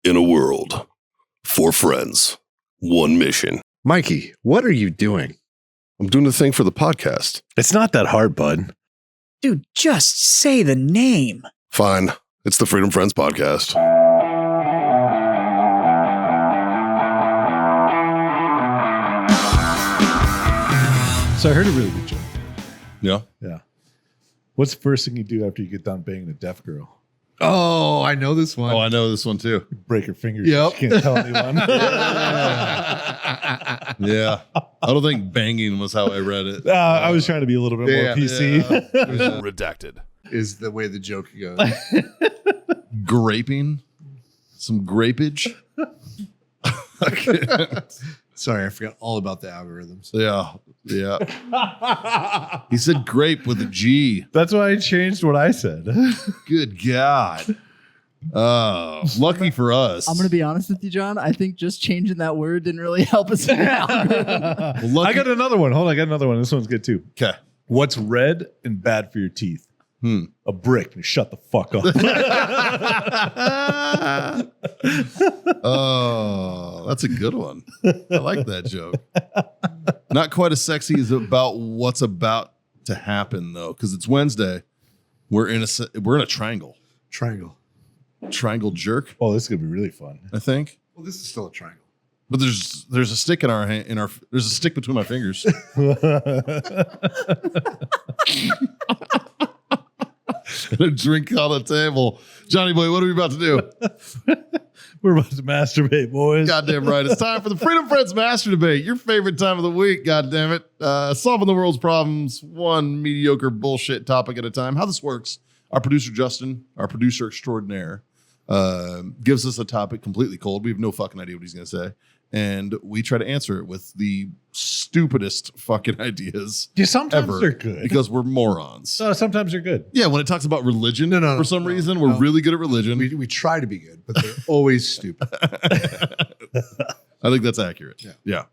In a world, 4 friends, 1 mission. Mikey, what are you doing? I'm doing the thing for the podcast. It's not that hard, bud. Dude, just say the name. Fine. It's the Freedom Friends podcast. So I heard a really good joke. Yeah. Yeah. What's the first thing you do after you get done banging a deaf girl? Oh, I know this one. Oh, I know this one too. Break her fingers. Yep. She can't tell anyone. Yeah. I don't think banging was how I read it. I was trying to be a little bit more PC. Redacted. Is the way the joke goes. Graping. Some grapage. Sorry, I forgot all about the algorithms. Yeah. He said grape with a G. That's why I changed what I said. Good God. Oh, lucky for us. I'm going to be honest with you, John. I think just changing that word didn't really help us in the algorithm. I got another one. Hold on, I got another one. This one's good too. Okay. What's red and bad for your teeth? A brick. And shut the fuck up. Oh, that's a good one. I like that joke. Not quite as sexy as about what's about to happen though, because it's Wednesday. We're in a triangle. Triangle jerk. Oh, this is gonna be really fun. I think. Well, this is still a triangle. But there's a stick in our hand. There's a stick between my fingers. And a drink on the table. Johnny boy, what are we about to do? We're about to masturbate, boys. Goddamn right. It's time for the Freedom Friends Master Debate. Your favorite time of the week, goddamn it. Solving the world's problems, one mediocre bullshit topic at a time. How this works, our producer Justin, our producer extraordinaire, gives us a topic completely cold. We have no fucking idea what he's going to say. And we try to answer it with the stupidest fucking ideas. Yeah, sometimes ever, they're good. because we're morons. Sometimes they're good. Yeah, when it talks about religion, for some reason, we're really good at religion. We try to be good, but they're always stupid. I think that's accurate. Yeah.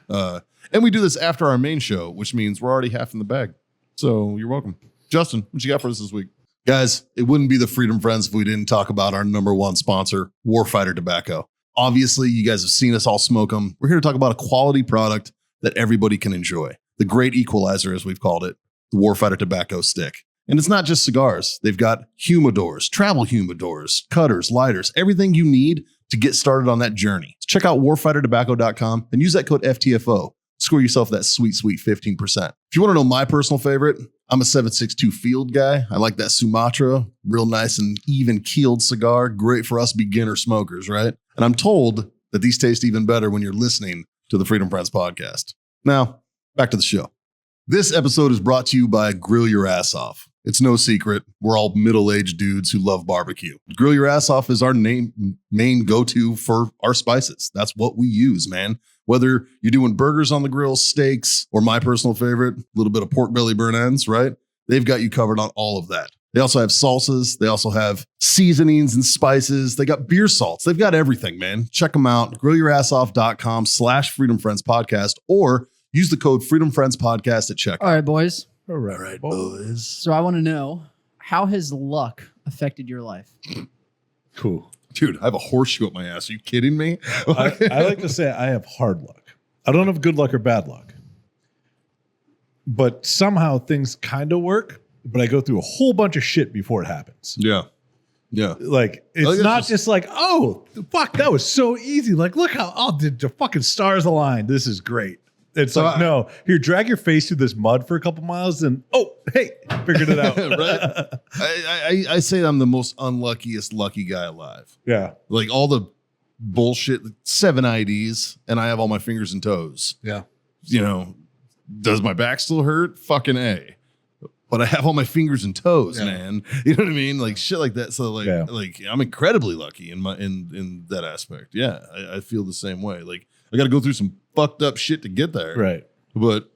And we do this after our main show, which means we're already half in the bag. So you're welcome. Justin, what you got for us this week? Guys, it wouldn't be the Freedom Friends if we didn't talk about our number one sponsor, Warfighter Tobacco. Obviously, you guys have seen us all smoke them. We're here to talk about a quality product that everybody can enjoy. The great equalizer, as we've called it, the Warfighter Tobacco Stick. And it's not just cigars. They've got humidors, travel humidors, cutters, lighters, everything you need to get started on that journey. So check out warfightertobacco.com and use that code FTFO. Score yourself that sweet 15%. If you want to know my personal favorite, I'm a 762 Field guy. I like that Sumatra, real nice and even keeled cigar. Great for us beginner smokers, right? And I'm told that these taste even better when you're listening to the Freedom Friends podcast. Now, back to the show. This episode is brought to you by Grill Your Ass Off. It's no secret, we're all middle-aged dudes who love barbecue. Grill Your Ass Off is our main go-to for our spices. That's what we use, man. Whether you're doing burgers on the grill, steaks, or my personal favorite, a little bit of pork belly burn ends, right? They've got you covered on all of that. They also have salsas. They also have seasonings and spices. They got beer salts. They've got everything, man. Check them out. GrillYourAssOff.com/Freedom Friends Podcast, or use the code Freedom Friends Podcast at checkout. All right, boys. All right, boys. So I want to know, how has luck affected your life? Cool. Dude, I have a horseshoe up my ass. Are you kidding me? I like to say I have hard luck. I don't have good luck or bad luck. But somehow things kind of work, but I go through a whole bunch of shit before it happens. Yeah. Like, it's not just like, oh, fuck, that was so easy. Like, look how, the fucking stars aligned. This is great. It's so like, no, here, drag your face through this mud for a couple miles and, oh, hey, figured it out. Right? I say I'm the most unluckiest lucky guy alive. Yeah. Like all the bullshit, 7 IDs, and I have all my fingers and toes. Yeah. You know, does my back still hurt? Fucking A. But I have all my fingers and toes, man. You know what I mean? Like shit like that. So like I'm incredibly lucky in that aspect. Yeah. I feel the same way. Like I got to go through some fucked up shit to get there. Right. But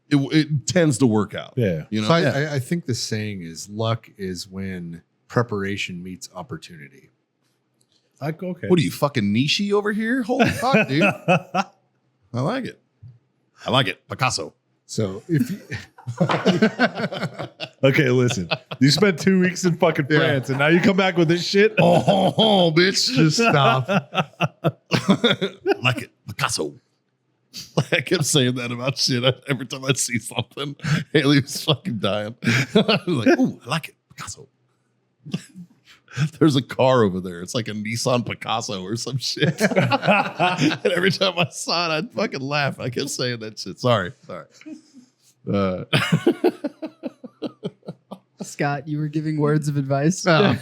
it tends to work out. Yeah. You know? So I think the saying is luck is when preparation meets opportunity. Okay. What are you, fucking niche over here? Holy fuck, dude. I like it. Picasso. So if you, Okay, listen. You spent 2 weeks in fucking France, and now you come back with this shit. Oh, bitch, Just stop. like it, Picasso. I kept saying that about shit every time I see something. Haley was fucking dying. Like, ooh, I like it, Picasso. There's a car over there. It's like a Nissan Picasso or some shit. And every time I saw it, I'd fucking laugh. I kept saying that shit. Sorry. Scott, you were giving words of advice. Yeah.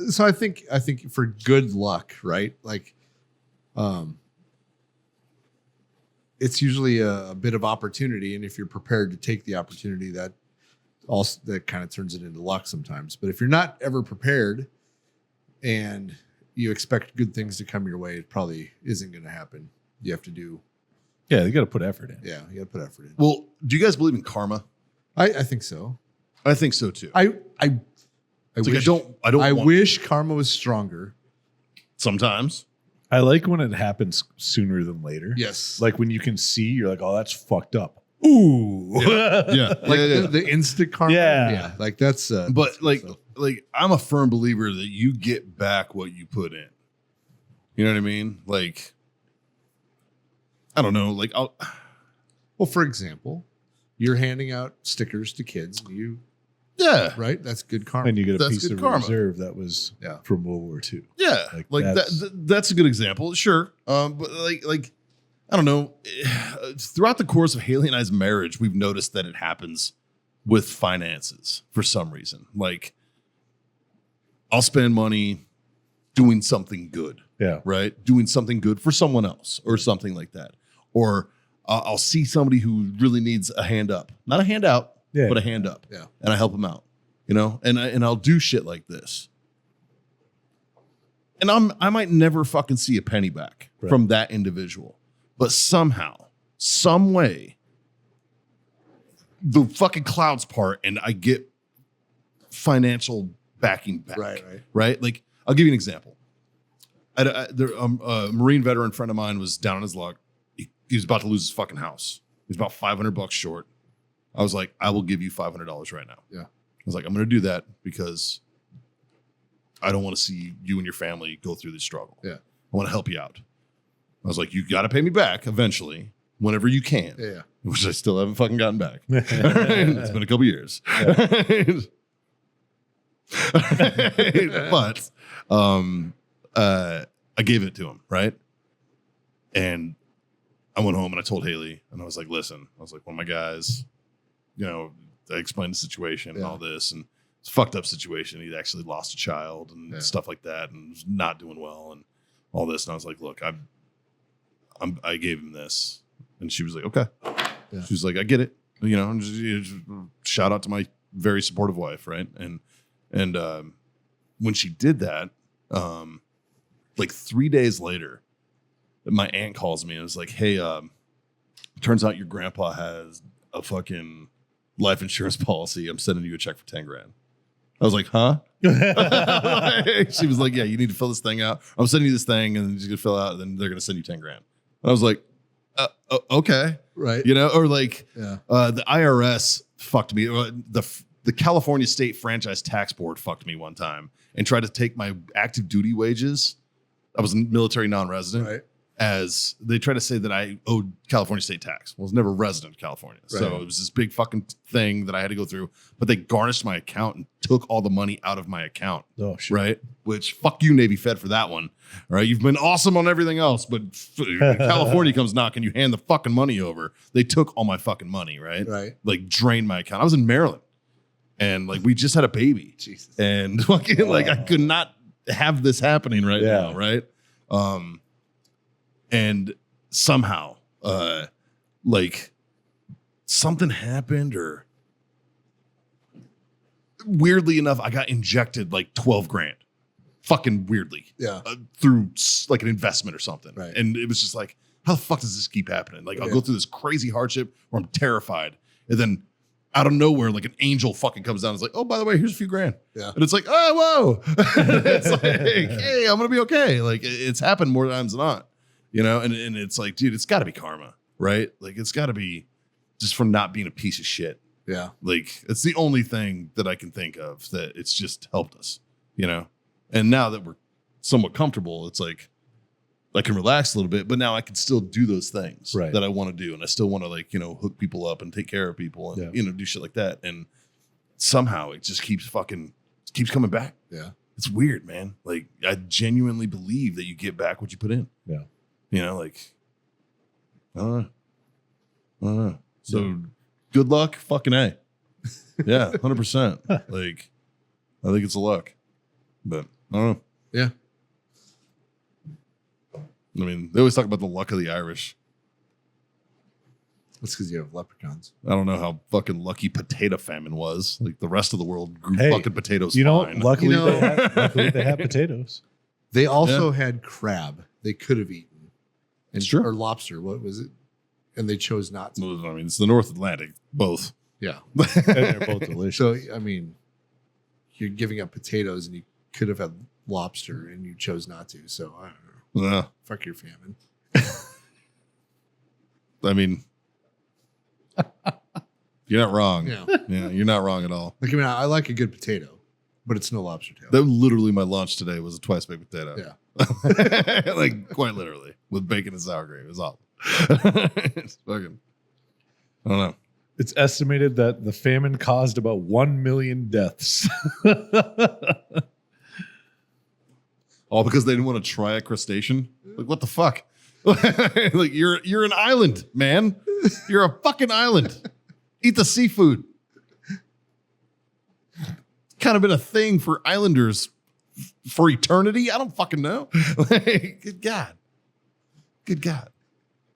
So I think for good luck, right? Like, it's usually a bit of opportunity, and if you're prepared to take the opportunity, that kind of turns it into luck sometimes. But if you're not ever prepared and you expect good things to come your way, it probably isn't going to happen. You have to do. Yeah, you got to put effort in. Yeah, you got to put effort in. Well, do you guys believe in karma? I think so. I think so too. I It's wish, like I don't. I want- wish karma was stronger. Sometimes. I like when it happens sooner than later. Yes. Like when you can see, you're like, oh, that's fucked up. Ooh. Yeah. Like the instant karma. Yeah. Like that's But like, so. I'm a firm believer that you get back what you put in. You know what I mean? Like, I don't know. Like, Well, for example, you're handing out stickers to kids. Yeah. Right? That's good karma. And you get a That's piece good of karma. reserve that was Yeah. from World War II. Yeah. Like that's a good example. Sure. But like, I don't know. Throughout the course of Haley and I's marriage, we've noticed that it happens with finances for some reason. Like, I'll spend money doing something good. Yeah. Right? Doing something good for someone else or something like that. Or I'll see somebody who really needs a hand up. Not a hand out, but a hand up. Yeah. And I help them out. You know? And I'll do shit like this. And I might never fucking see a penny back from that individual. But somehow, some way, the fucking clouds part and I get financial backing back. Right? Like, I'll give you an example. A Marine veteran friend of mine was down on his luck. He was about to lose his fucking house. He was about $500 short. I was like, I will give you $500 right now. Yeah. I was like, I'm going to do that because I don't want to see you and your family go through this struggle. Yeah. I want to help you out. I was like, you got to pay me back eventually, whenever you can. Yeah. Which I still haven't fucking gotten back. It's been a couple years. But I gave it to him, right? And I went home and I told Haley, and I was like, listen, I was like, one of my guys, you know, I explained the situation and all this, and it's a fucked up situation. He'd actually lost a child and stuff like that, and was not doing well and all this. And I was like, look, I gave him this. And she was like, okay. Yeah. She was like, I get it. You know, and just shout out to my very supportive wife, right? And when she did that, like 3 days later, my aunt calls me and was like, hey, turns out your grandpa has a fucking life insurance policy. I'm sending you a check for 10 grand. I was like, huh? She was like, yeah, you need to fill this thing out. I'm sending you this thing and you're going to fill out and then they're going to send you 10 grand. And I was like, okay. Right. You know, or like Yeah. the IRS fucked me. The California State Franchise Tax Board fucked me one time and tried to take my active duty wages. I was a military non-resident. Right. As they try to say that I owed California state tax. Well, I was never a resident of California. So Right. it was this big fucking thing that I had to go through. But they garnished my account and took all the money out of my account. Oh, shit. Right? Which, fuck you, Navy Fed, for that one. All right? You've been awesome on everything else, but California comes knocking, you hand the fucking money over. They took all my fucking money, right? Right. Like, drained my account. I was in Maryland. And, like, we just had a baby. Jesus. And, fucking, like, I could not have this happening right now, right? And somehow, like something happened, or weirdly enough, I got injected like 12 grand, fucking weirdly, Yeah. through like an investment or something. Right. And it was just like, how the fuck does this keep happening? Like, I'll go through this crazy hardship where I'm terrified, and then out of nowhere, like an angel fucking comes down and is like, oh, by the way, here's a few grand. Yeah. And it's like, oh, whoa. It's like, hey, I'm going to be okay. Like, it's happened more times than not, you know? And it's like, dude, it's got to be karma, right? Like, it's got to be just from not being a piece of shit. Yeah. Like it's the only thing that I can think of that it's just helped us, you know? And now that we're somewhat comfortable, it's like I can relax a little bit, but now I can still do those things that I want to do. And I still want to like, you know, hook people up and take care of people and, you know, do shit like that. And somehow it just keeps coming back. Yeah. It's weird, man. Like I genuinely believe that you get back what you put in. Yeah. You know, like, I don't know. So good luck, fucking A. Yeah, 100%. Like, I think it's a luck. But I don't know. Yeah. I mean, they always talk about the luck of the Irish. That's because you have leprechauns. I don't know how fucking lucky potato famine was. Like the rest of the world grew Hey, fucking potatoes. You know, fine. luckily, You know- luckily they have potatoes. They also had crab they could have eaten. It's true. Or lobster. What was it? And they chose not to. Well, I mean, it's the North Atlantic, both. Yeah. And they're both delicious. So, I mean, you're giving up potatoes and you could have had lobster and you chose not to. So, I don't know. Yeah. Fuck your famine. I mean, you're not wrong. Yeah. Yeah, you're not wrong at all. Like, I mean, I like a good potato, but it's no lobster tail. That literally my lunch today was a twice baked potato. Yeah. Like quite literally with bacon and sour cream. It was awful. It's fucking, I don't know. It's estimated that the famine caused about 1 million deaths. All because they didn't want to try a crustacean. Like what the fuck? Like you're an island, man. You're a fucking island. Eat the seafood. Kind of been a thing for islanders for eternity. I don't fucking know. Like, good God. Good God.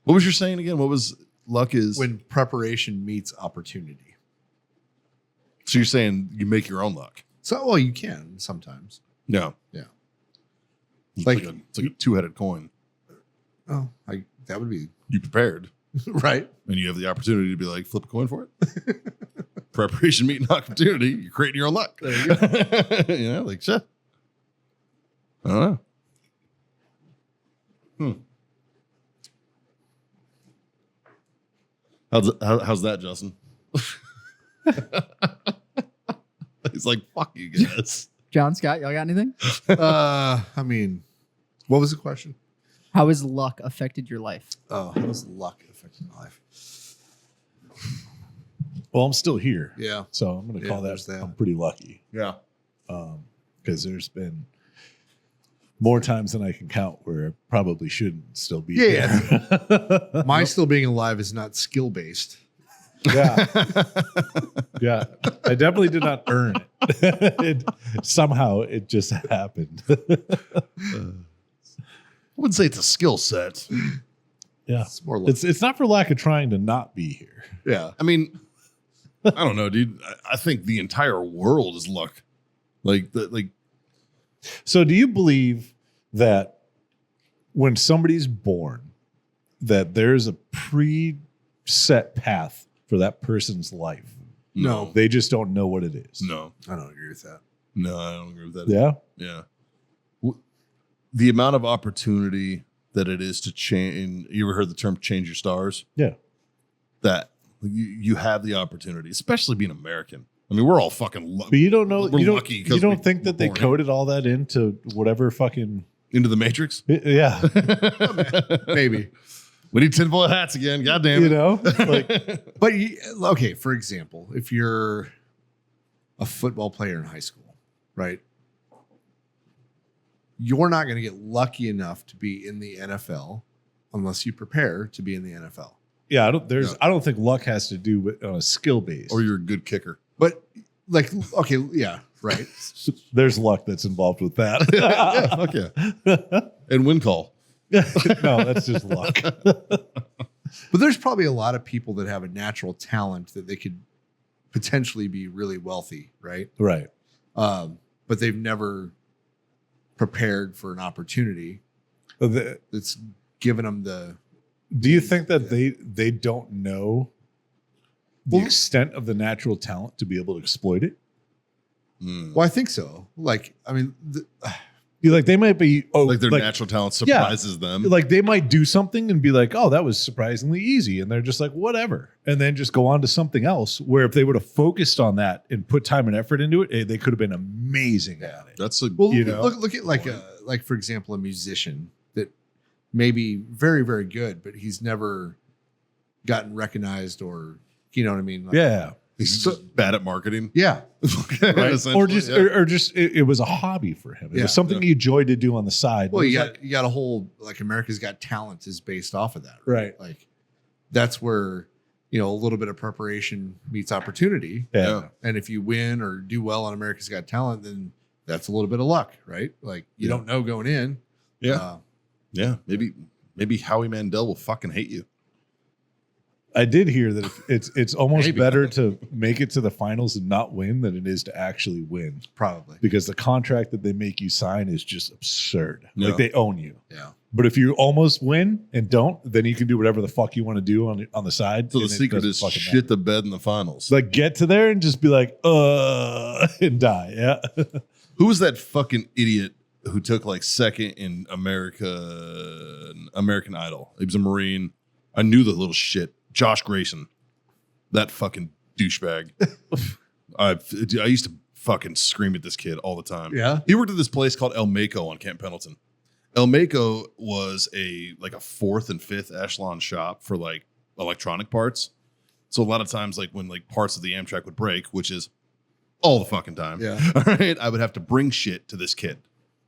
What was your saying again? What was luck is When preparation meets opportunity. so you're saying you make your own luck. So, well, you can sometimes. Yeah. Yeah. It's Like- it's like a two-headed coin. Oh, that would be You prepared right. and you have the opportunity to be like, flip a coin for it. Preparation meeting opportunity. You're creating your own luck. There you go. You know, like shit. I don't know. How's that, Justin? He's like, fuck you guys. John, Scott, y'all got anything? I mean, what was the question? How has luck affected your life? Oh, how does luck affect my life? Well, I'm still here. Yeah. So I'm going to Yeah, call that, there's that. I'm pretty lucky. Yeah. Because there's been more times than I can count where I probably shouldn't still be Yeah, here. My still being alive is not skill based. Yeah. Yeah. I definitely did not earn it. Somehow it just happened. I wouldn't say it's a skill set. Yeah. It's more like, It's not for lack of trying to not be here. yeah. I mean, I don't know, dude. I think the entire world is luck. Like, So do you believe that when somebody's born, that there's a preset path for that person's life? No. They just don't know what it is. No. I don't agree with that. No, I don't agree with that. Yeah. Yeah. The amount of opportunity that it is to change. You ever heard the term change your stars? Yeah. That you have the opportunity, especially being American. I mean, we're all fucking But you don't know. We're You lucky don't, 'cause you don't we think that were they born coded all that into whatever fucking. into the Matrix. Yeah. Maybe. We need tinfoil hats again. God damn it. You know? Like, But, okay, for example, if you're a football player in high school, right? You're not going to get lucky enough to be in the NFL unless you prepare to be in the NFL. yeah. I don't think luck has to do with on a skill base. Or you're a good kicker. But, like, okay, yeah, right. There's luck that's involved with that. Yeah, fuck yeah. And win call. No, that's just luck. But there's probably a lot of people that have a natural talent that they could potentially be really wealthy, right? Right. But they've never prepared for an opportunity that's given them the. Do you think that they don't know the Well- extent of the natural talent to be able to exploit it? Mm. Well, I think so. Like, I mean, Like they might be like their natural talent surprises them. Like they might do something and be like, oh, that was surprisingly easy. And they're just like, whatever. And then just go on to something else where if they would have focused on that and put time and effort into it, they could have been amazing at it. That's a look at like for example, a musician that may be very, very good, but he's never gotten recognized or you know what I mean? Like, yeah. He's just bad at marketing. Yeah. Right? Or just it was a hobby for him. It was something he enjoyed to do on the side. Well, you got a whole like America's Got Talent is based off of that. Right. Like that's where, you know, a little bit of preparation meets opportunity. Yeah. And if you win or do well on America's Got Talent, then that's a little bit of luck, right? Like you don't know going in. Yeah. Maybe Howie Mandel will fucking hate you. I did hear that it's almost better to make it to the finals and not win than it is to actually win. Probably. Because the contract that they make you sign is just absurd. Yeah. Like they own you. Yeah. But if you almost win and don't, then you can do whatever the fuck you want to do on the side. So the secret is shit the bed in the finals. Like get to there and just be like, and die. Yeah. Who was that fucking idiot who took like second in American Idol? He was a Marine. I knew the little shit. Josh Grayson, that fucking douchebag. I used to fucking scream at this kid all the time. Yeah. He worked at this place called El Mako on Camp Pendleton. El Mako was a fourth and fifth echelon shop for like electronic parts. So a lot of times, like when like parts of the Amtrak would break, which is all the fucking time. Yeah. All right. I would have to bring shit to this kid,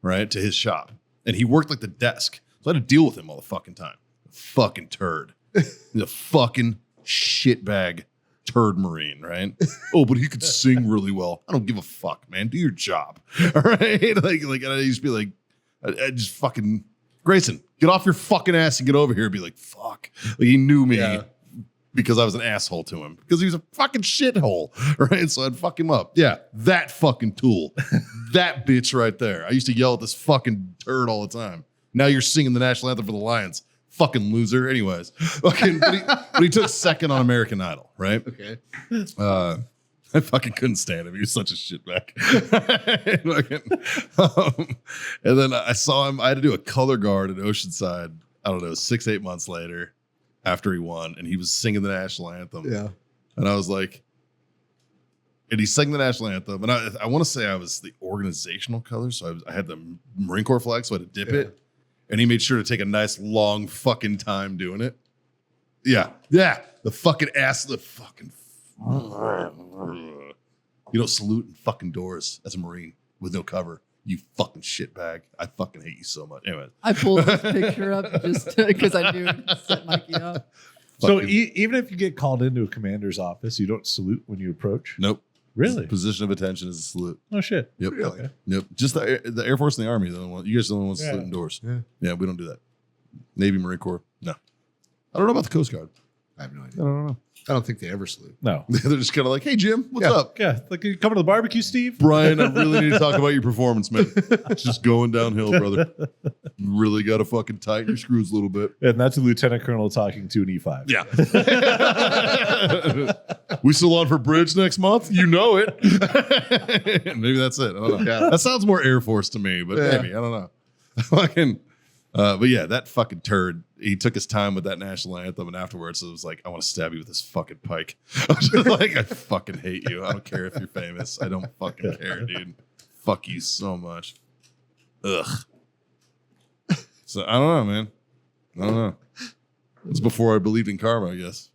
right, to his shop, and he worked like the desk, so I had to deal with him all the fucking time. Fucking turd. He's a fucking shitbag turd Marine, right? Oh, but he could sing really well. I don't give a fuck, man. Do your job. All right. Like and I used to be like, I just fucking Grayson, get off your fucking ass and get over here and be like, fuck. Like he knew me because I was an asshole to him. Because he was a fucking shithole. Right. So I'd fuck him up. Yeah. That fucking tool. That bitch right there. I used to yell at this fucking turd all the time. Now you're singing the national anthem for the Lions. Fucking loser. Anyways, fucking, but he took second on American Idol, right? Okay. I fucking couldn't stand him. He was such a shitbag. And then I saw him. I had to do a color guard at Oceanside. I don't know, 6-8 months later, after he won, and he was singing the national anthem. Yeah. And I was like, and he sang the national anthem, and I want to say I was the organizational color, so I had the Marine Corps flag, so I had to dip it. And he made sure to take a nice long fucking time doing it. Yeah. Yeah. The fucking ass, the fucking. You don't salute in fucking doors as a Marine with no cover. You fucking shitbag. I fucking hate you so much. Anyway. I pulled this picture up just because I knew it would set Mikey up. So even if you get called into a commander's office, you don't salute when you approach? Nope. Really? Position of attention is a salute. Oh, shit. Yep. Really? Yep. Just the Air Force and the Army. You guys are the only ones saluting doors. Yeah, we don't do that. Navy, Marine Corps. No. I don't know about the Coast Guard. I have no idea. I don't know. I don't think they ever salute. No. They're just kind of like, hey, Jim, what's up? Yeah. Like, you coming to the barbecue, Steve? Brian, I really need to talk about your performance, man. It's just going downhill, brother. You really got to fucking tighten your screws a little bit. And that's a lieutenant colonel talking to an E5. Yeah. We still on for bridge next month? You know it. Maybe that's it. I don't know. Yeah. That sounds more Air Force to me, but maybe. I don't know. Fucking. But yeah, that fucking turd, he took his time with that national anthem, and afterwards it was like, I want to stab you with this fucking pike. I was just like, I fucking hate you. I don't care if you're famous. I don't fucking care, dude. Fuck you so much. Ugh. So I don't know, man. I don't know. It's before I believed in karma, I guess.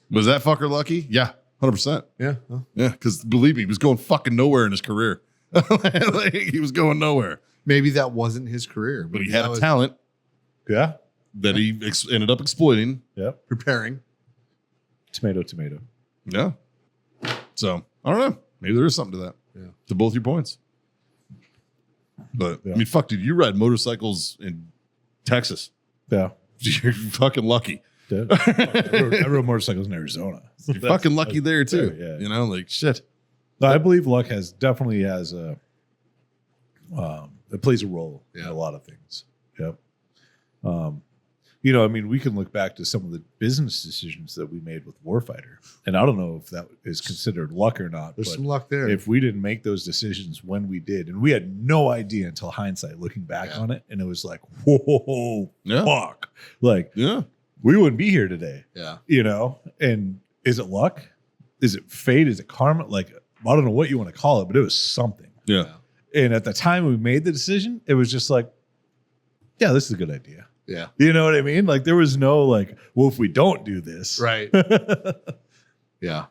Was that fucker lucky? Yeah, 100%. Yeah. Yeah, because believe me, he was going fucking nowhere in his career. Like, he was going nowhere. Maybe that wasn't his career, But he had a talent Yeah. that he ended up exploiting. Yep. preparing. Tomato. Yeah. So, I don't know. Maybe there is something to that. Yeah. To both your points. But, I mean, fuck, dude, you ride motorcycles in Texas. Yeah. You're fucking lucky. I rode motorcycles in Arizona. You're fucking lucky there, too. Yeah. You know, like, shit. No, I believe luck definitely has a it plays a role in a lot of things. Yep. you know, I mean, we can look back to some of the business decisions that we made with Warfighter. And I don't know if that is considered luck or not. There's but some luck there. if we didn't make those decisions when we did, and we had no idea until hindsight looking back on it, and it was like, whoa, fuck. Like, we wouldn't be here today. Yeah. You know? And is it luck? Is it fate? Is it karma? Like, I don't know what you want to call it, but it was something. Yeah. And at the time we made the decision, it was just like, yeah, this is a good idea. Yeah. You know what I mean? Like, there was no like, well, if we don't do this. Right. Yeah.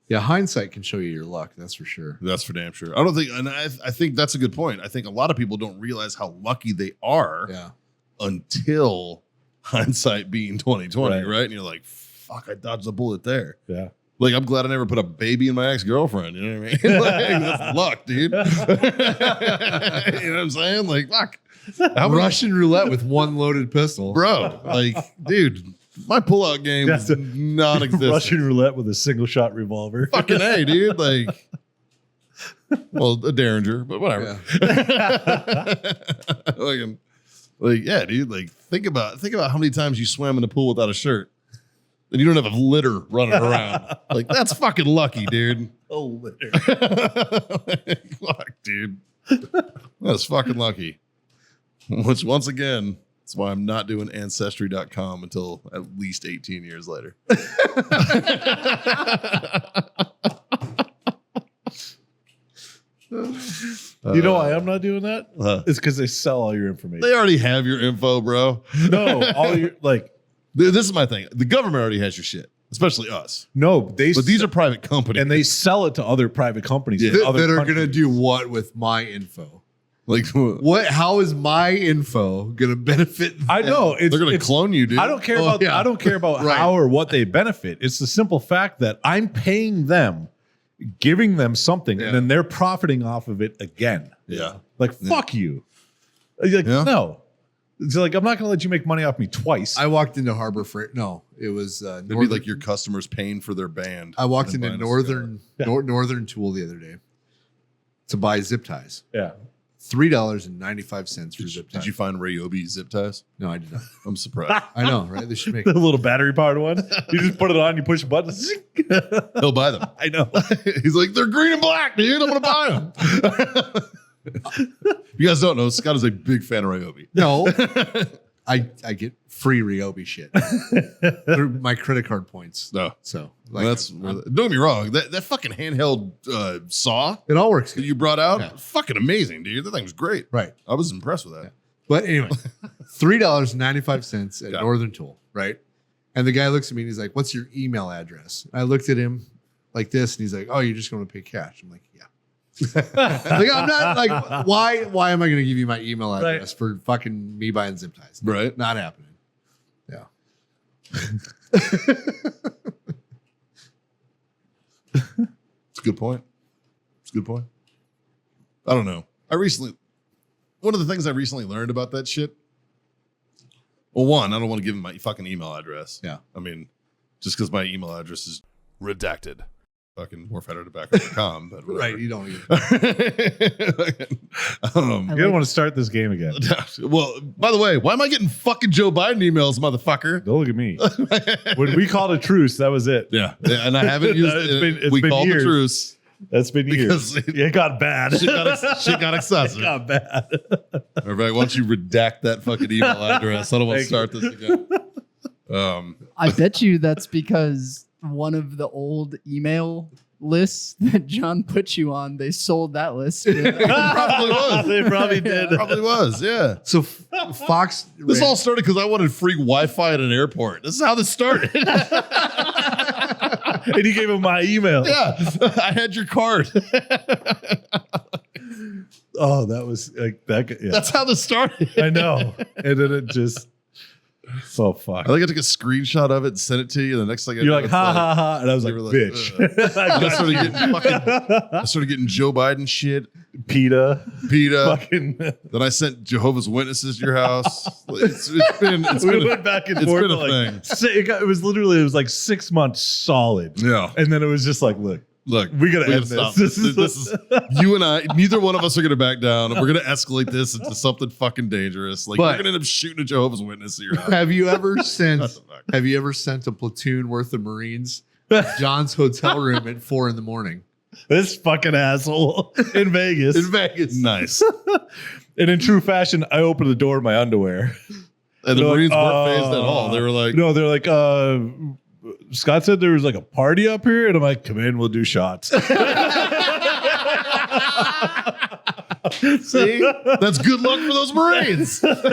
Yeah. Hindsight can show you your luck. That's for sure. That's for damn sure. I don't think, and I think that's a good point. I think a lot of people don't realize how lucky they are until hindsight being 2020, right? And you're like, fuck, I dodged a bullet there. Yeah. Like, I'm glad I never put a baby in my ex-girlfriend. You know what I mean? Like, that's luck, dude. You know what I'm saying? Like, fuck. Russian roulette with one loaded pistol. Bro, like, dude, my pullout game is non-existent. Russian roulette with a single shot revolver. Fucking A, dude. Like, well, a Derringer, but whatever. Yeah. like, yeah, dude. Like, think about how many times you swam in the pool without a shirt. And you don't have a litter running around. Like, that's fucking lucky, dude. A litter. Like, fuck, dude. That's fucking lucky. Which, once again, that's why I'm not doing Ancestry.com until at least 18 years later. You know why I'm not doing that? It's because they sell all your information. They already have your info, bro. No, all your, like, this is my thing. The government already has your shit, especially us. no, But these are private companies. and they sell it to other private companies. in That other are going to countries. do what with my info? like, What? How is my info going to benefit? I know they're going to clone you, dude. I don't care Oh, about. yeah. I don't care about Right. how or what they benefit. It's the simple fact that I'm paying them, giving them something, and then they're profiting off of it again. Yeah. Like, fuck you. Like, no. It's like, I'm not going to let you make money off me twice. I walked into Harbor Freight. No, it was It'd be like your customers paying for their band. I walked and into buying a cigar. Northern Tool the other day to buy zip ties. Yeah. $3.95 for zip ties. Did you find Ryobi zip ties? No, I did not. I'm surprised. I know, right? They should make. The little battery powered one. You just put it on, you push a button. He'll buy them. I know. He's like, they're green and black, dude. I'm gonna buy them. You guys don't know, Scott is a big fan of Ryobi. No, I get free Ryobi shit through my credit card points. No, So like, don't get me wrong. That fucking handheld saw it all works that good. you brought out, Yeah. fucking amazing, dude. That thing was great. Right. I was impressed with that. Yeah. But anyway, $3.95 at Northern Tool, right? And the guy looks at me and he's like, "What's your email address?" I looked at him like this, and he's like, "Oh, you're just going to pay cash." I'm like, "Yeah." Like, I'm not like, why am I going to give you my email address for fucking me buying zip ties? Right. Not happening. Yeah. It's a good point. It's a good point. I don't know. One of the things I recently learned about that shit. Well, one, I don't want to give him my fucking email address. Yeah. I mean, just because my email address is redacted. Fucking warfightertobacco.com. But whatever. Right. You don't even. You don't want to start this game again. Well, by the way, why am I getting fucking Joe Biden emails, motherfucker? Don't look at me. When we called a truce, that was it. Yeah. And I haven't used it. It's We been called years. the truce. That's been years. Because It got bad. Shit got excessive. It got bad. Everybody, why don't you redact that fucking email address? I don't want to start this again. I bet you that's because one of the old email lists that John put you on, they sold that list. Probably was. They probably did. Probably was, yeah. So Fox. This all started because I wanted free Wi-Fi at an airport. This is how this started. And he gave him my email. Yeah, I had your card. Oh, that was like that. Yeah. That's how this started. I know. And then it just. Oh fuck. I think I took a screenshot of it and sent it to you. The next thing I You're know, like, it's ha ha ha. And I was like, you were bitch. I started getting Joe Biden shit, PETA. PETA. Fucking. Then I sent Jehovah's Witnesses to your house. It's been We went back and it's forth. been a for like, thing. It was like 6 months solid. Yeah. And then it was just like, look, Look, we gotta end stop. this. This is you and I. Neither one of us are gonna back down. We're gonna escalate this into something fucking dangerous. Like But- we're gonna end up shooting a Jehovah's Witness at your house. Have you ever sent? What the fuck? Have you ever sent a platoon worth of Marines to John's hotel room at 4 a.m? This fucking asshole in Vegas. in Vegas? Nice. And in true fashion, I opened the door in my underwear. And the They're Marines like, weren't phased at all. They were like, No, they're like, Scott said there was like a party up here, and I'm like, come in, we'll do shots. see, that's good luck for those Marines. Like,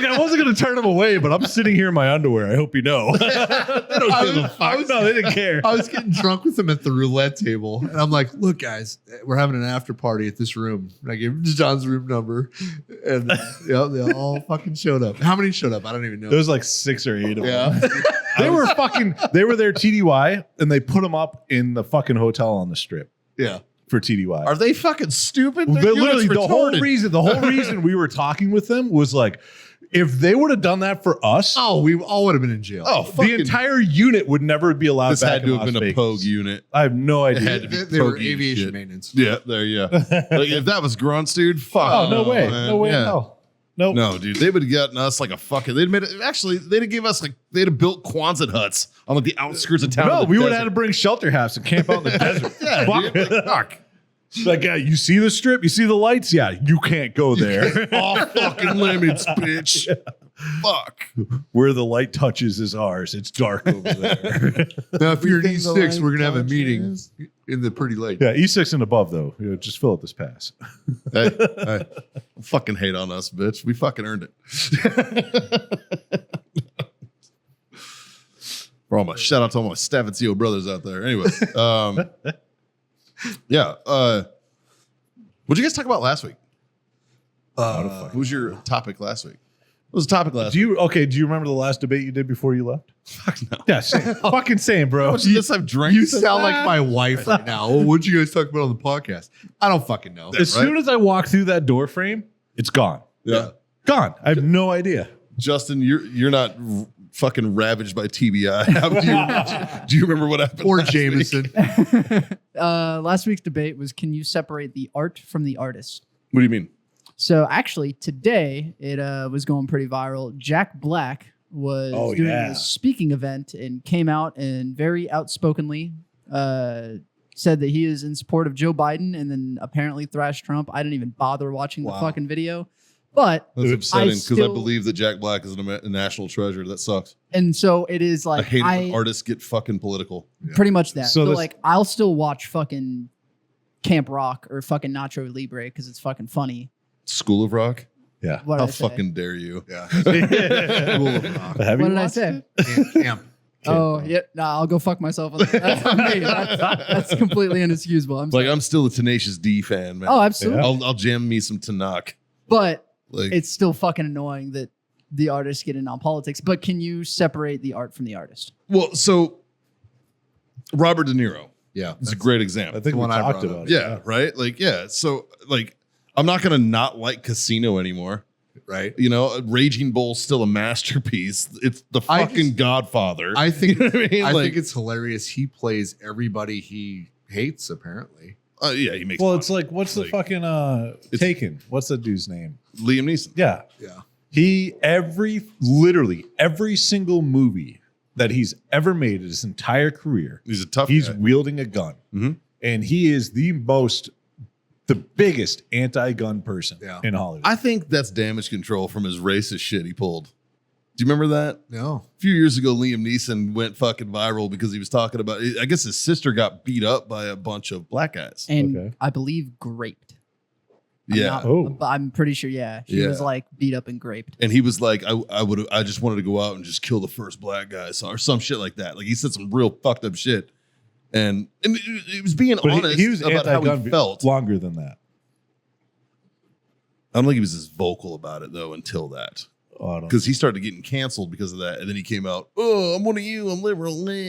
I wasn't going to turn them away, but I'm sitting here in my underwear. I hope you know. They don't give a fuck. No, they didn't care. I was getting drunk with them at the roulette table, and I'm like, "Look, guys, we're having an after party at this room." And I gave John's room number, and they all fucking showed up. How many showed up? I don't even know. There was like 6 or 8 of them. Yeah, They were there TDY, and they put them up in the fucking hotel on the strip yeah. for TDY. Are they fucking stupid? Their Literally, unit's the whole retarded. reason we were talking with them was like, if they would have done that for us, Oh, we all would have been in jail. Oh, the fucking, entire unit would never be allowed this back had to in have Las been a Vegas. Pogue unit. I have no It idea. had to be they were pokey aviation shit. maintenance. Yeah, there, yeah. Like, if that was grunts, dude, fuck. Oh, no way. man. No way in Yeah. hell. Nope. No, dude, they would have gotten us like a fucking. They'd made it. Actually, they'd have gave us like they'd have built Quonset huts on like the outskirts of town. No, in the we would have desert. had to bring shelter house and camp out in the desert. Yeah, Fuck. dude, like, fuck. Like, yeah, you see the strip? You see the lights? Yeah, you can't go there. Off fucking limits, bitch. Fuck. Where the light touches is ours. It's dark over there. Now, if you're in Everything the E6, we're gonna have a light meeting touches. in the pretty late. Yeah, E6 and above, though. You know, just fill up this pass. Hey, don't fucking hate on us, bitch. We fucking earned it. For all my shout out to all my Stafford brothers out there. Anyway, yeah. What'd you guys talk about last week? What was your topic last week? What was the topic last week? Do you remember the last debate you did before you left? Fuck no. Yeah, same. Fucking same, bro. How much of this I've drank? You since sound then? like my wife right now. Oh, what'd you guys talk about on the podcast? I don't fucking know. As soon as I walk through that door frame, it's gone. Yeah. Gone. I have no idea. Justin, you're not fucking ravaged by TBI. Do you remember what happened? Or last week? Jameson. Last week's debate was, can you separate the art from the artist? What do you mean? So actually today it was going pretty viral. Jack Black was doing a speaking event and came out and very outspokenly said that he is in support of Joe Biden and then apparently thrashed Trump. I didn't even bother watching the fucking video. But That's upsetting because I still- believe that Jack Black is a national treasure. That sucks. and so it is I like hate it when artists get fucking political. pretty much that. So So this- like I'll still watch fucking Camp Rock or fucking Nacho Libre because it's fucking funny. School of Rock? Yeah. What How did I say? fucking dare you? Yeah. Have What you did I watched say? it? Camp. Oh, yeah. Nah, I'll go fuck myself. That's on me. That's completely inexcusable. I'm Like sorry. I'm still a Tenacious D fan, man. Oh, absolutely. Yeah. I'll jam me some Tanakh. But Like it's still fucking annoying that the artists get in on politics. But can you separate the art from the artist? well, so Robert De Niro Yeah. is a great example. I think the we one I talked brought about up. it. Yeah, right. Like, yeah. So, like, I'm not gonna not like Casino anymore. Right. You know, Raging Bull's still a masterpiece. It's the I fucking just- Godfather. I think You know what I mean? I Like- think it's hilarious. He plays everybody he hates, apparently. yeah, he makes. Well, money. it's like, what's the Like, fucking Taken? What's the dude's name? Liam Neeson. Yeah. Yeah. Literally every single movie that he's ever made in his entire career, He's a tough. he's guy. wielding a gun. Mhm. And he is the biggest anti-gun person Yeah. in Hollywood. I think that's damage control from his racist shit he pulled. Do you remember that? No. A few years ago, Liam Neeson went fucking viral because he was talking about. I guess his sister got beat up by a bunch of black guys. And Okay. I believe graped. Yeah, But I'm pretty sure, yeah. He Yeah. was like beat up and graped. and he was like, I just wanted to go out and just kill the first black guy, or some shit like that. Like he said some real fucked up shit, and it was being But honest he was about how anti-gun he felt. longer than that. I don't think he was as vocal about it though until that, Oh, I don't because he started getting canceled because of that, and then he came out, "Oh, I'm one of you. I'm liberal." you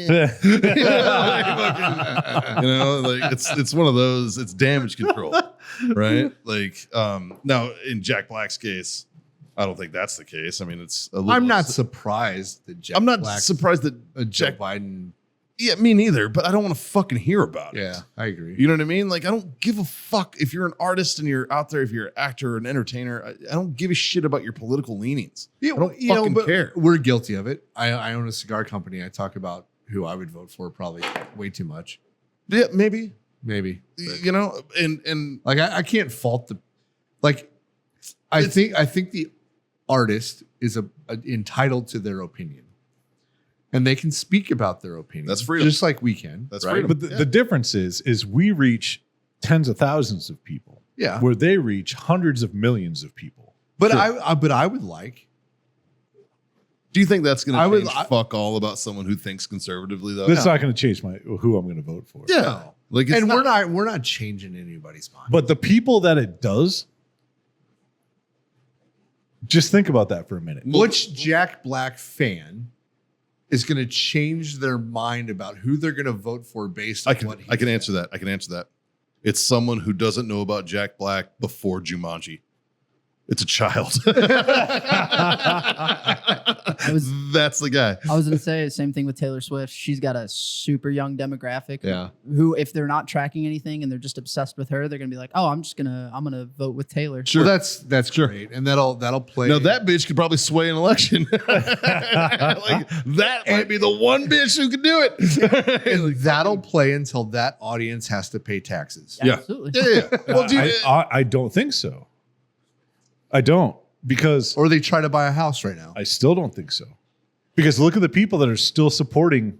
know, like it's one of those. It's damage control, right? Like now in Jack Black's case, I don't think that's the case. I mean, it's a little. I'm not surprised that Jack I'm not Black, surprised that Joe Jack. Biden Yeah, me neither, but I don't want to fucking hear about it. Yeah, I agree. You know what I mean? Like, I don't give a fuck if you're an artist and you're out there, if you're an actor or an entertainer. I don't give a shit about your political leanings. Yeah, I don't fucking care. We're guilty of it. I own a cigar company. I talk about who I would vote for probably way too much. Yeah, maybe. But, You know, and like I can't fault the like. I think the artist is entitled to their opinion. And they can speak about their opinion. That's freedom. Just like we can. That's right? freedom. But the difference is we reach tens of thousands of people. Yeah. Where they reach hundreds of millions of people. But Sure. I would like. Do you think that's going to change I- fuck all about someone who thinks conservatively, though? That's not going to change who I'm going to vote for. Yeah. No. Like, it's And not, we're not changing anybody's mind. But the people that it does, just think about that for a minute. Which Jack Black fan is going to change their mind about who they're going to vote for based on what I can answer that. I can answer that. It's someone who doesn't know about Jack Black before Jumanji. It's a child. That's the guy. I was gonna say same thing with Taylor Swift. She's got a super young demographic. Yeah. Who, if they're not tracking anything and they're just obsessed with her, they're gonna be like, "Oh, I'm gonna vote with Taylor." Sure. Well, that's great, and that'll play. Now that bitch could probably sway an election. Like, that might be the one bitch who could do it. and that'll play until that audience has to pay taxes. Yeah. Absolutely. Yeah. Well, dude, I don't think so. I don't, because Or they try to buy a house right now. I still don't think so. Because look at the people that are still supporting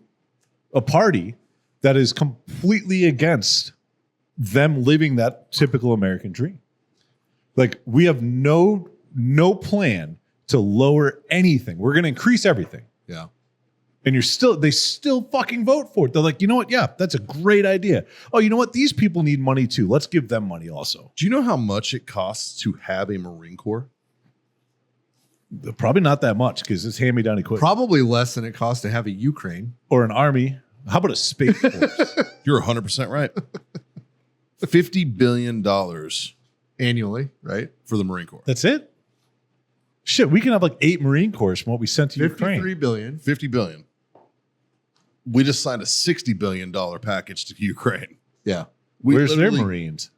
a party that is completely against them living that typical American dream. Like, we have no plan to lower anything. We're going to increase everything. Yeah. And they still fucking vote for it. They're like, you know what? Yeah, that's a great idea. Oh, you know what? These people need money too. Let's give them money also. do you know how much it costs to have a Marine Corps? Probably not that much because it's hand-me-down equipment. Probably less than it costs to have a Ukraine. Or an army. How about a space force? You're 100% right. $50 billion Annually, right? for the Marine Corps. That's it? Shit, we can have like 8 Marine Corps from what we sent to 53 Ukraine. billion. $50 billion. We just signed a $60 billion package to Ukraine. Yeah. We Where's their literally- Marines?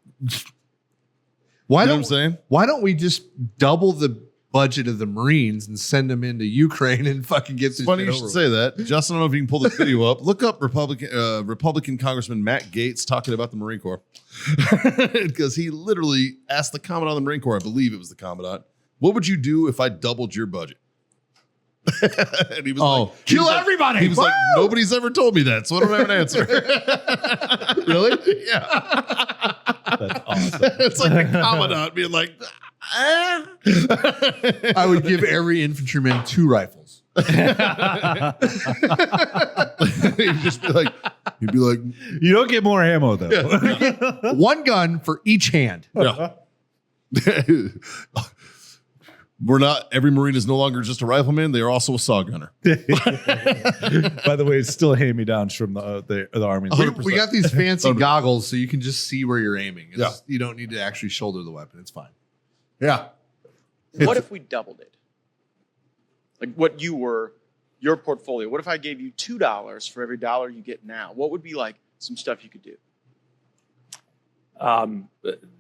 Why You know don't what I'm saying? Why don't we just double the budget of the Marines and send them into Ukraine and fucking get this Funny shit you should over say that. Justin, I don't know if you can pull this video up. Look up Republican Congressman Matt Gaetz talking about the Marine Corps. Because he literally asked the Commandant of the Marine Corps, I believe it was the Commandant, what would you do if I doubled your budget? And he was like, kill everybody. He was like, nobody's ever told me that, so I don't have an answer. Really? Yeah. That's awesome. It's like the Commandant being like, ah. I would give every infantryman 2 rifles. he'd be like, You don't get more ammo though. 1 gun for each hand. yeah. We're not, every Marine is no longer just a rifleman. They are also a saw gunner. By the way, it's still hand-me-downs from the Army. We got these fancy 100%. goggles so you can just see where you're aiming. Yeah. You don't need to actually shoulder the weapon. It's fine. Yeah. What if we doubled it? Like what your portfolio. What if I gave you $2 for every dollar you get now? What would be like some stuff you could do?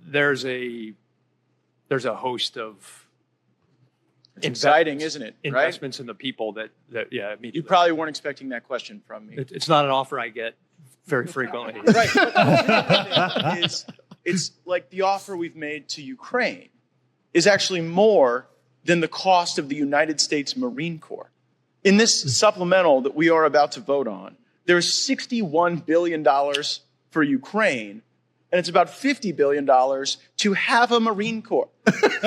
There's a host of It's exciting, isn't it? Right? investments in the people that yeah, You immediately. probably weren't expecting that question from me. It's not an offer I get very frequently. Right. But the thing is, it's like the offer we've made to Ukraine is actually more than the cost of the United States Marine Corps. In this supplemental that we are about to vote on, there's $61 billion for Ukraine, and it's about $50 billion to have a Marine Corps. See what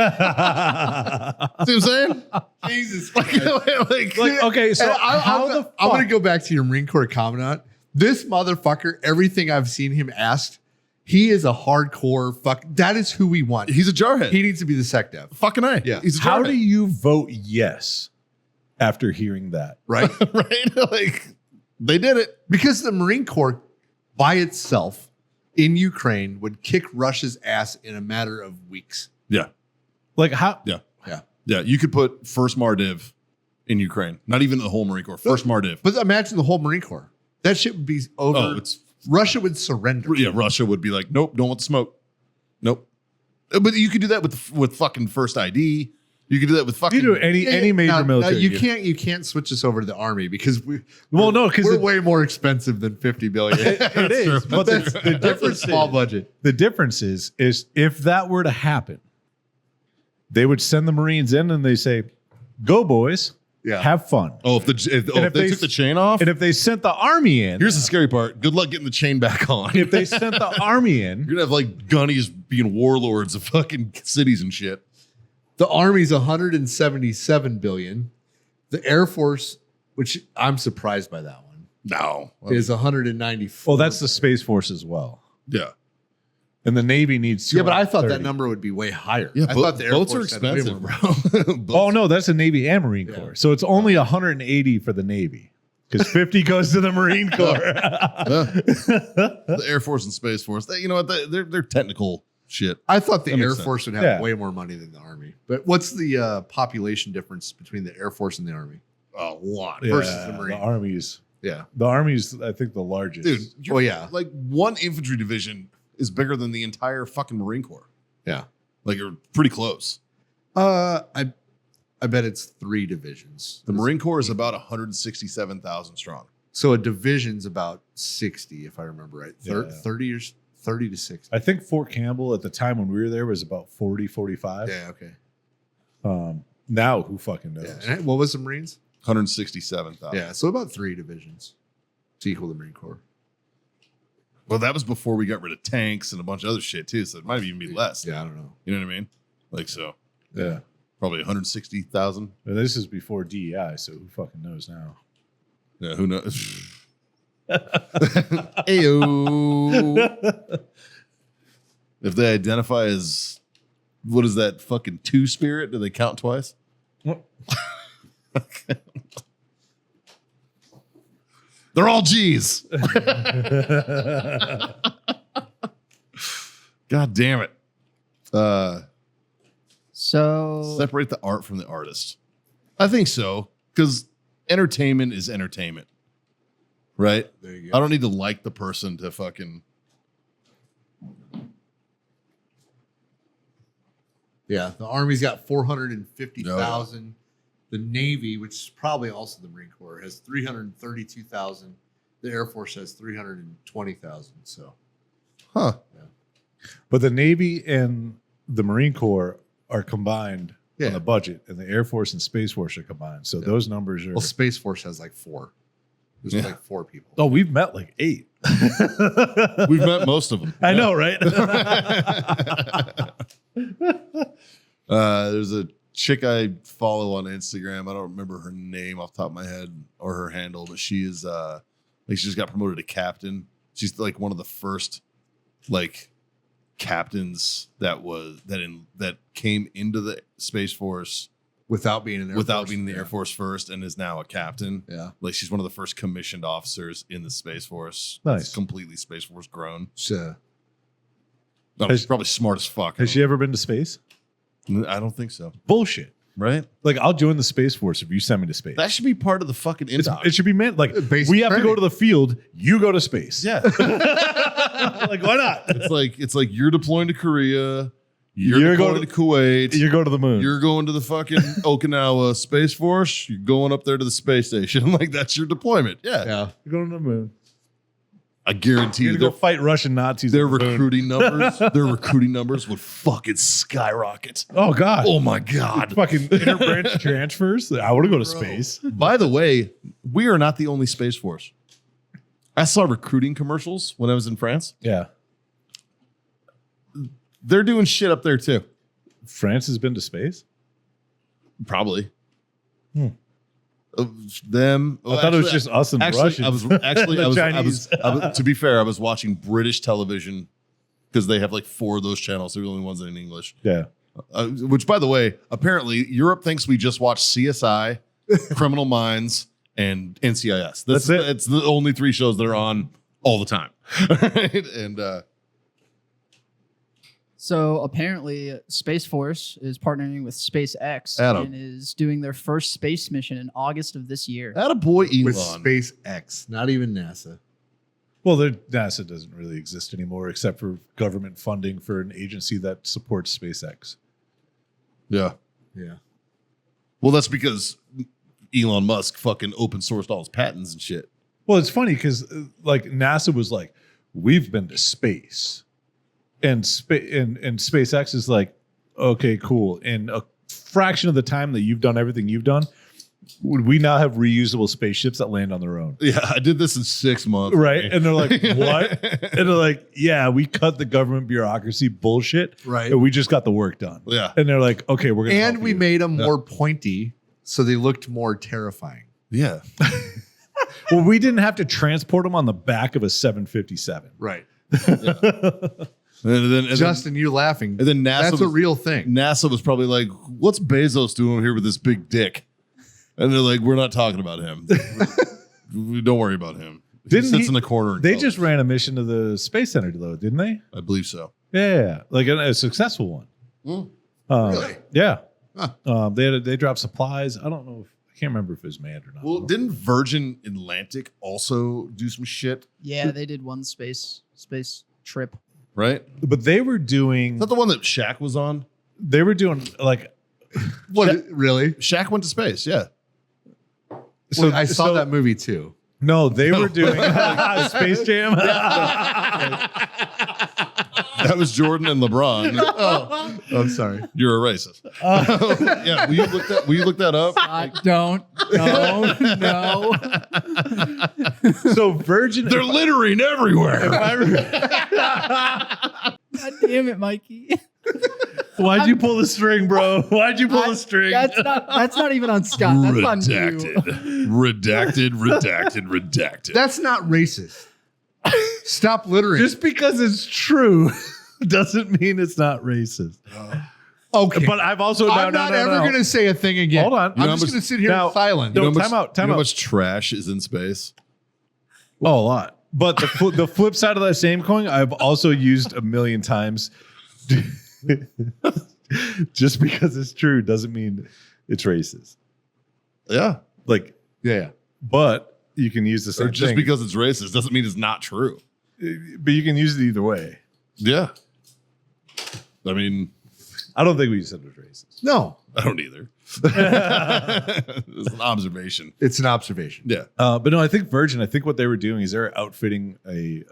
I'm saying? Jesus. Okay, so I'm going to go back to your Marine Corps Commandant. This motherfucker, everything I've seen him asked, he is a hardcore fuck. That is who we want. He's a jarhead. He needs to be the SecDev. Fucking A. Yeah. He's a jarhead. how do you vote yes after hearing that? Right? Right? Like, they did it. Because the Marine Corps by itself in Ukraine would kick Russia's ass in a matter of weeks. Yeah. Like how? Yeah. Yeah. Yeah. You could put First Mardiv in Ukraine. Not even the whole Marine Corps. First Mardiv. But imagine the whole Marine Corps. That shit would be over. Oh, Russia would surrender. Yeah, Russia would be like, nope, don't want the smoke. Nope. But you could do that with fucking first ID. You could do that with fucking. You do any major military. You can't switch us over to the army because we're way more expensive than $50 billion. It is, but the difference small budget. The difference is if that were to happen, they would send the Marines in and they say, "Go, boys, have fun." Oh, if they took the chain off, and if they sent the army in, here's the scary part: good luck getting the chain back on. If they sent the army in, you're gonna have like gunnies being warlords of fucking cities and shit. The Army's 177 billion. The Air Force, which I'm surprised by that one, is 194. Well, that's the Space Force as well. Yeah. And the Navy needs. Yeah, but I thought that number would be way higher. Yeah, I thought the Air boats Force are had way expensive, more. bro. Oh no, that's the Navy and Marine Corps. So it's only 180 for the Navy because 50 goes to the Marine Corps. The Air Force and Space Force, you know what? They're technical shit. I thought the That Air makes Force would have way more money than the Army. But what's the population difference between the Air Force and the Army? A lot versus the Marine. The Army's. Yeah. The Army's, I think, the largest. Dude, like one infantry division is bigger than the entire fucking Marine Corps. Yeah. Like you're pretty close. I bet it's 3 divisions. The Marine Corps is about 167,000 strong. So a division's about 60, if I remember right. Yeah. 30 to 60. I think Fort Campbell at the time when we were there was about 40, 45. Yeah, okay. Now, who fucking knows? Yeah. And what was the Marines? 167,000. Yeah, so about 3 divisions to equal the Marine Corps. Well, that was before we got rid of tanks and a bunch of other shit too. So it might even be less. Yeah, I don't know. You know what I mean? Like so. Yeah. Probably 160,000. But this is before DEI, so who fucking knows now? Yeah, who knows? Ayo. If they identify as, what is that fucking 2 spirit? Do they count twice? They're all G's. God damn it. So Separate the art from the artist. I think so. Because entertainment is entertainment. Right? There you go. I don't need to like the person to fucking. Yeah, the Army's got 450,000. The Navy, which is probably also the Marine Corps, has 332,000. The Air Force has 320,000. So, Huh. But the Navy and the Marine Corps are combined on the budget, and the Air Force and Space Force are combined. So those numbers are. well, Space Force has like 4. There's like 4 people. Oh, we've met like 8. We've met most of them. I know, right? There's a chick I follow on Instagram. I don't remember her name off the top of my head or her handle, but she is like she just got promoted to captain. She's like one of the first like captains that came into the Space Force Without being in the Air Force first, and is now a captain. Yeah. Like she's one of the first commissioned officers in the Space Force. Nice. It's completely Space Force grown. So, She's probably smart as fuck. Has she ever been to space? I don't think so. Bullshit. Right? Like, I'll join the Space Force if you send me to space. That should be part of the fucking indoc. It should be meant like Basic we have to training. go to the field. You go to space. Yeah. Like, why not? It's like you're deploying to Korea. You're going to Kuwait. You go to the moon. You're going to the fucking Okinawa Space Force. You're going up there to the space station. Like that's your deployment. Yeah. yeah. You're going to the moon. I guarantee You're you going to go fight Russian Nazis. their on the moon. recruiting numbers would fucking skyrocket. Oh, God. Oh my God. Fucking interbranch transfers. I want to go to space. By the way, we are not the only Space Force. I saw recruiting commercials when I was in France. Yeah. They're doing shit up there too. France has been to space? Probably. Them. I thought it was just us and Actually, Russians. To be fair, I was watching British television because they have like 4 of those channels. They're the only ones in English. Yeah. Which, by the way, apparently Europe thinks we just watch CSI, Criminal Minds, and NCIS. That's it. It's the only 3 shows that are on all the time. Right? And So apparently, Space Force is partnering with SpaceX Adam. and is doing their first space mission in August of this year. Attaboy, Elon. With SpaceX, not even NASA. Well, NASA doesn't really exist anymore except for government funding for an agency that supports SpaceX. Yeah. Yeah. Well, that's because Elon Musk fucking open sourced all his patents and shit. Well, it's funny because like NASA was like, we've been to space, and SpaceX is like, okay, cool. In a fraction of the time that you've done everything you've done, we now have reusable spaceships that land on their own. Yeah, I did this in 6 months. Right. And they're like, what? And they're like, yeah, we cut the government bureaucracy bullshit. Right. And we just got the work done. Yeah. And they're like, okay, we're going to. And we made them more pointy, so they looked more terrifying. Yeah. Well, we didn't have to transport them on the back of a 757. Right. And then Justin, you're laughing. and then NASA That's a was- real thing. NASA was probably like, what's Bezos doing here with this big dick? And they're like, we're not talking about him. Don't worry about him. He sits in the corner. And They goes. just ran a mission to the Space Center, though, didn't they? I believe so. Yeah. Like a successful one. Really? Yeah. Huh. They dropped supplies. I don't know. I can't remember if it was manned or not. Well, didn't Virgin Atlantic also do some shit? Yeah, they did one space trip. Right? But they were doing. Is that the one that Shaq was on? They were doing like. What? Really? Shaq went to space. Yeah. So I saw that movie too. No, they were doing Space Jam. That was Jordan and LeBron. Oh, I'm sorry. You're a racist. Yeah. Will you look that up? Don't. No. So Virgin. They're littering everywhere. God damn it, Mikey. Why'd you pull the string, bro? Why'd you pull the string? That's not even on Scott. That's on you. Redacted. That's not racist. Stop littering. Just because it's true doesn't mean it's not racist. okay. But I've also I'm not ever going to say a thing again. Hold on. You know I'm how just much- going to sit here now- silent. No, You know how time much- out, time you know out. how much trash is in space? Oh, a lot. But the flip side of that same coin, I've also used a million times. Just because it's true doesn't mean it's racist. Yeah. Like, Yeah. but you can use the Or same just thing. because it's racist doesn't mean it's not true. But you can use it either way. Yeah. I mean, I don't think we said it was racist. No, I don't either. It's an observation. it's an observation. Yeah. But no, I think Virgin. I think what they were doing is they're outfitting a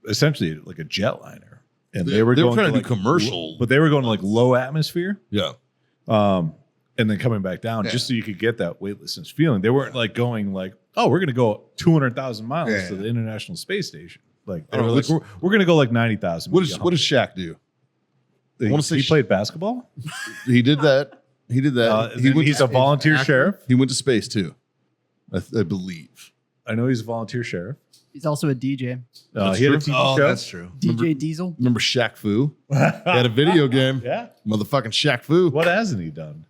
essentially like a jetliner, and they were going trying to like, do commercial. but they were going to like low atmosphere, Yeah. and then coming back down just so you could get that weightlessness feeling. They weren't like going like, oh, we're going to go 200,000 miles to the International Space Station. Like they Oh, were like, we're going to go like 90,000. What does Shaq do? I wanna say he played basketball? He did that. He did that. He's a volunteer actor? sheriff. He went to space too. I believe. I know he's a volunteer sheriff. He's also a DJ. That's He had a true. TV Oh, show. that's true. DJ Diesel. Remember Shaq Fu? He had a video game. Yeah. Motherfucking Shaq Fu. What hasn't he done?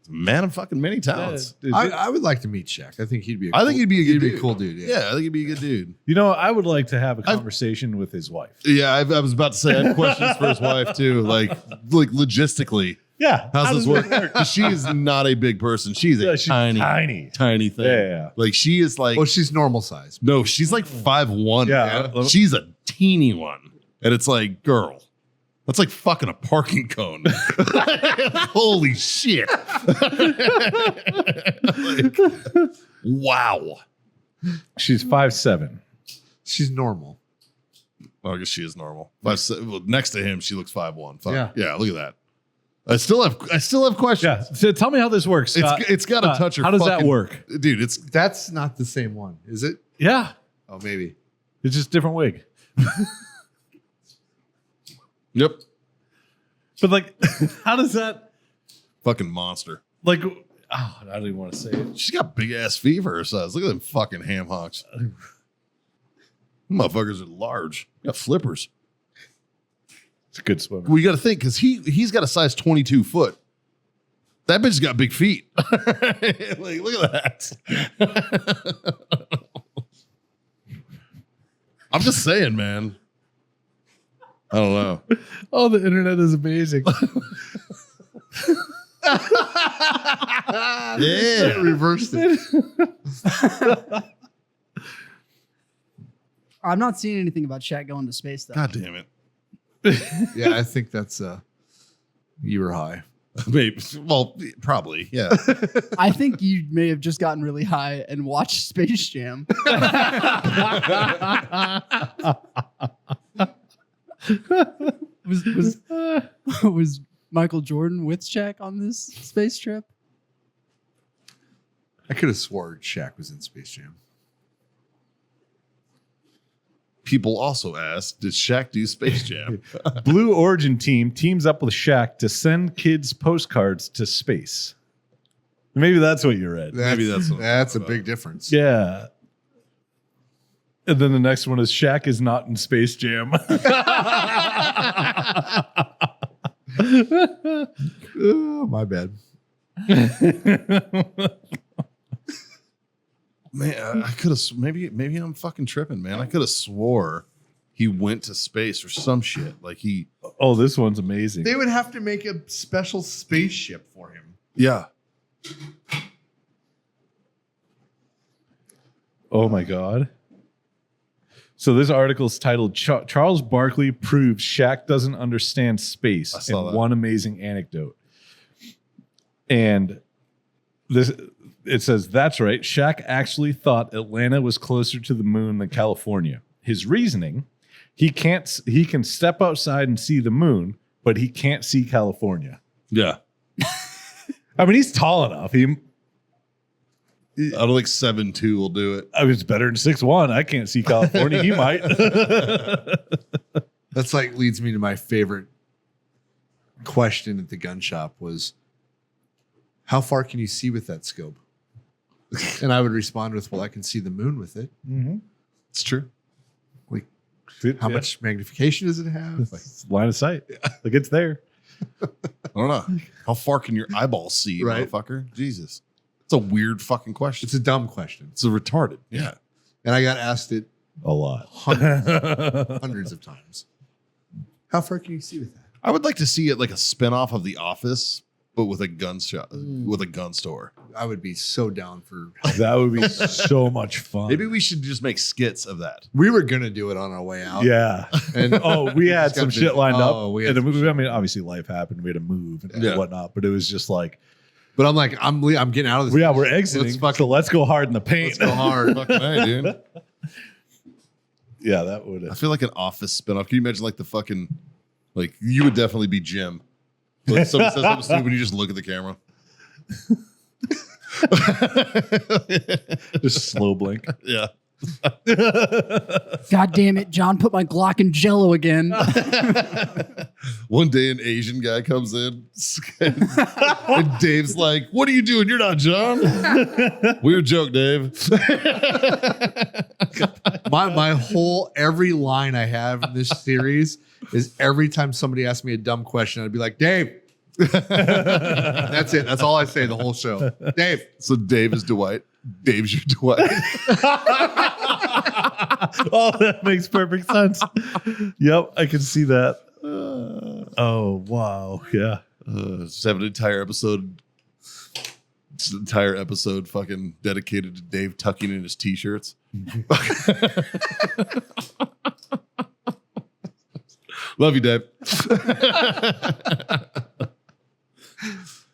Man of fucking many talents. I would like to meet Shaq. I think he'd be. I think he'd be a good dude. cool dude. Yeah, I think he'd be a good dude. You know, I would like to have a conversation with his wife. Yeah, I was about to say I have questions for his wife too. Like logistically, Yeah. how's this work? 'Cause she is not a big person. She's a She's tiny thing. Yeah. Like she is like Well, she's normal size. no, she's like 5'1". Yeah. She's a teeny one, and it's like, girl, that's like fucking a parking cone. Holy shit! Like, wow. She's 5'7". She's normal. Well, I guess she is normal. Well, next to him, she looks 5'1". Yeah. Look at that. I still have questions. Yeah. So tell me how this works. Scott. It's got to touch her. How does that fucking- work? dude? It's That's not the same one, is it? Yeah. Oh, maybe. It's just different wig. yep, But like, how does that fucking monster. like? Oh, I don't even want to say it. She's got big ass feet for her size. Look at them fucking ham hocks. Motherfuckers are large. Got flippers. It's a good swimmer. Well, you got to think because he's got a size 22 foot. That bitch's got big feet. Like, look at that. I'm just saying, man. I don't know. Oh, the internet is amazing. Yeah. Reversed it. I'm not seeing anything about Shaq going to space though. God damn it. Yeah, I think that's you were high. Maybe. Well, probably. Yeah. I think you may have just gotten really high and watched Space Jam. was Michael Jordan with Shaq on this space trip? I could have sworn Shaq was in Space Jam. People also ask, did Shaq do Space Jam? Blue Origin team teams up with Shaq to send kids postcards to space. Maybe that's what you read. Maybe that's what that's a big difference. Yeah. And then the next one is Shaq is not in Space Jam. Oh, my bad. Man, I could have maybe I'm fucking tripping, man. I could have swore he went to space or some shit. Like he Oh, this one's amazing. They would have to make a special spaceship for him. Yeah. Oh my God. So this article is titled Charles Barkley proves Shaq doesn't understand space I saw and that. one amazing anecdote. And this it says, that's right. Shaq actually thought Atlanta was closer to the moon than California. His reasoning, he can step outside and see the moon, but he can't see California. Yeah. I mean, he's tall enough. I don't think 7'2" will do it. I mean, it's better than 6'1". I can't see California. He might. That's like leads me to my favorite question at the gun shop was, how far can you see with that scope? And I would respond with, well, I can see the moon with it. Mm-hmm. It's true. Like, how much magnification does it have? Like, Line of sight. Like it's there. I don't know. How far can your eyeballs see, Right. motherfucker? Jesus. It's a weird fucking question. it's a dumb question. It's a retarded. Yeah. And I got asked it A lot. hundreds of times. How far can you see with that? I would like to see it like a spinoff of The Office, but with a gun shop, with a gun store. I would be so down for. That would be so much fun. Maybe we should just make skits of that. We were gonna do it on our way out. Yeah. And Oh, we had Just got some busy. shit lined Oh, up. we had And some I mean, obviously life happened. We had to move and Yeah. whatnot. But it was just like, but I'm like, I'm getting out of this. yeah, we're exiting. Let's So let's go hard in the paint. Let's go hard. Fucking A, dude. Yeah, that would. I feel like an Office spinoff. Can you imagine like the fucking, like you would definitely be Jim. Like somebody says something stupid, you just look at the camera. Just slow blink. Yeah. God damn it, John put my Glock in Jello again. One day an Asian guy comes in and Dave's like, what are you doing? You're not John. Weird joke, Dave. My whole every line I have in this series is every time somebody asks me a dumb question, I'd be like, Dave. That's it. That's all I say the whole show. Dave. So Dave is Dwight. Dave's your Dwight. Oh, that makes perfect sense. Yep, I can see that. Oh, wow. Yeah. Just have an entire episode. Just an entire episode fucking dedicated to Dave tucking in his t-shirts. Love you, Dave.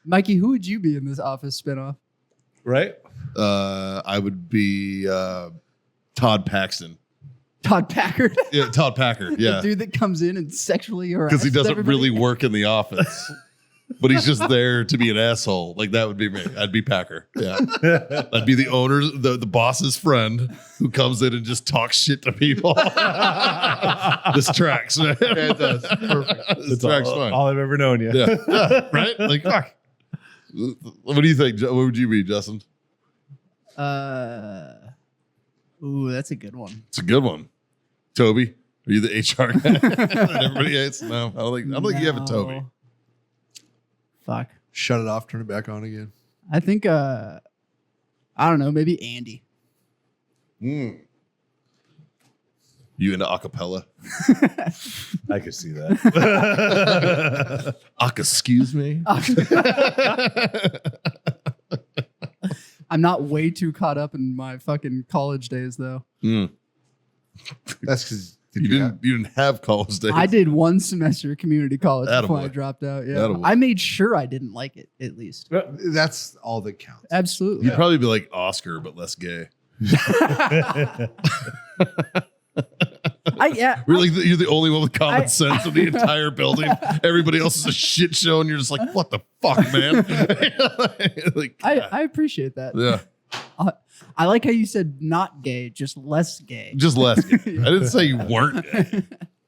Mikey, who would you be in this Office spinoff? Right? I would be Todd Paxton. Todd Packard? Yeah, Todd Packer. Yeah. The dude that comes in and sexually harasses Because he doesn't everybody? really work in the office. But he's just there to be an asshole. Like that would be me. I'd be Packer. Yeah. I'd be the owner's, the boss's friend who comes in and just talks shit to people. This tracks, man. Yeah, it does. Perfect. This tracks fine. all I've ever known you. Yeah. Yeah. Right? Like, fuck. What do you think? What would you be, Justin? Ooh, that's a good one. It's a good one. Toby, are you the HR guy that everybody hates? No, I don't think you have a Toby. No. Fuck. Shut it off, turn it back on again. I think I don't know, maybe Andy. You into acapella? I could see that. Excuse me. I'm not way too caught up in my fucking college days though. That's because You didn't have college days. I did one semester of community college before I Attaboy. dropped out. Yeah, Attaboy. I made sure I didn't like it at least. That's all that counts. Absolutely. You'd probably be like Oscar, but less gay. Really, you're the only one with common sense in the entire building. Everybody else is a shit show, and you're just like, what the fuck, man? Like, I appreciate that. yeah, I like how you said not gay, just less gay. just less gay. I didn't say you weren't gay.